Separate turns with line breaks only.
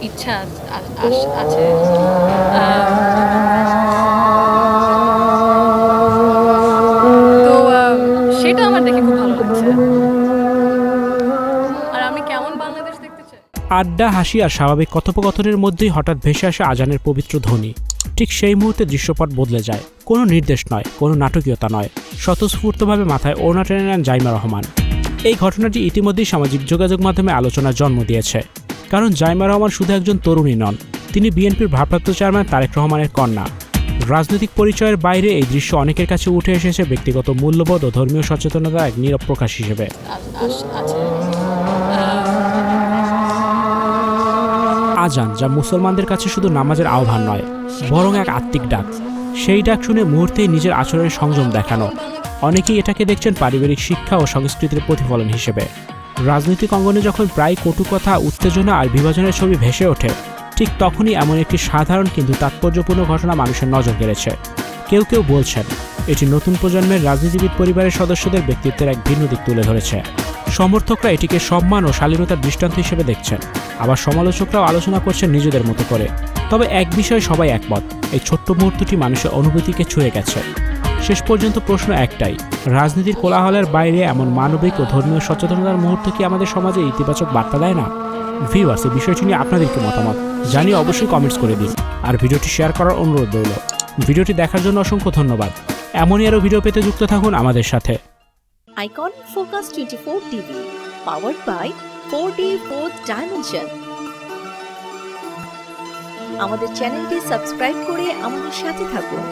ইচ্ছা আছে। তো সেটা আমার দেখে খুব ভালো লাগছে। আর আমি কেমন বাংলাদেশ দেখতে চাই?
আড্ডা, হাসি আর স্বাভাবিক কথোপকথনের মধ্যেই হঠাৎ ভেসে আসে আজানের পবিত্র ধ্বনি। ঠিক সেই মুহূর্তে দৃশ্যপট বদলে যায়। কোনো নির্দেশ নয়, কোনো নাটকীয়তা নয়, স্বতঃস্ফূর্তভাবে মাথায় ওড়না টেনে নেন জাইমা রহমান। এই ঘটনাটি ইতিমধ্যেই সামাজিক যোগাযোগ মাধ্যমে আলোচনার জন্ম দিয়েছে। কারণ জাইমা রহমান শুধু একজন তরুণী নন, তিনি বিএনপির ভারপ্রাপ্ত চেয়ারম্যান তারেক রহমানের কন্যা। রাজনৈতিক পরিচয়ের বাইরে এই দৃশ্য অনেকের কাছে উঠে এসেছে ব্যক্তিগত মূল্যবোধ ও ধর্মীয় সচেতনতার এক নীরব প্রকাশ হিসেবে।
আছে।
আজান, যা মুসলমানদের কাছে শুধু নামাজের আহ্বান নয়, বরং এক আত্মিক ডাক। সেই ডাক শুনে মুহূর্তেই নিজের আচরণের সংযম দেখানো। অনেকেই এটাকে দেখছেন পারিবারিক শিক্ষা ও সংস্কৃতির প্রতিফলন হিসেবে। রাজনৈতিক অঙ্গনে যখন প্রায় কটু কথা, উত্তেজনা আর বিভাজনের ছবি ভেসে ওঠে, ঠিক তখনই এমন একটি সাধারণ কিন্তু তাৎপর্যপূর্ণ ঘটনা মানুষের নজর কেড়েছে। কেউ কেউ বলছেন এটি নতুন প্রজন্মের রাজনীতিবিদ পরিবারের সদস্যদের ব্যক্তিত্বের এক ভিন্ন দিক তুলে ধরেছে। সমর্থকরা এটিকে সম্মান ও শালীনতার দৃষ্টান্ত হিসেবে দেখছেন, আবার সমালোচকরাও আলোচনা করছেন নিজেদের মতো করে। তবে এক বিষয়ে সবাই একমত, এই ছোট্ট মুহূর্তটি মানুষের অনুভূতিকে ছুঁয়ে গেছে। শেষ পর্যন্ত প্রশ্ন একটাই, রাজনীতির কোলাহলের বাইরে এমন মানবিক ও ধর্মীয় সচেতনতার মুহূর্ত কি আমাদের সমাজে ইতিবাচক বার্তা দেয় না? ভিউয়ার্স, এই বিষয়টি নিয়ে আপনাদের কি মতামত জানিয়ে অবশ্যই কমেন্টস করে দিন, আর ভিডিওটি শেয়ার করার অনুরোধ রইল। ভিডিওটি দেখার জন্য অসংখ্য ধন্যবাদ। এমনই আরও ভিডিও পেতে যুক্ত থাকুন আমাদের সাথে।
Icon Focus 24 TV, powered by 4D Fourth Dimension. আমাদের চ্যানেলটি সাবস্ক্রাইব করে আমাদের সাথে থাকুন।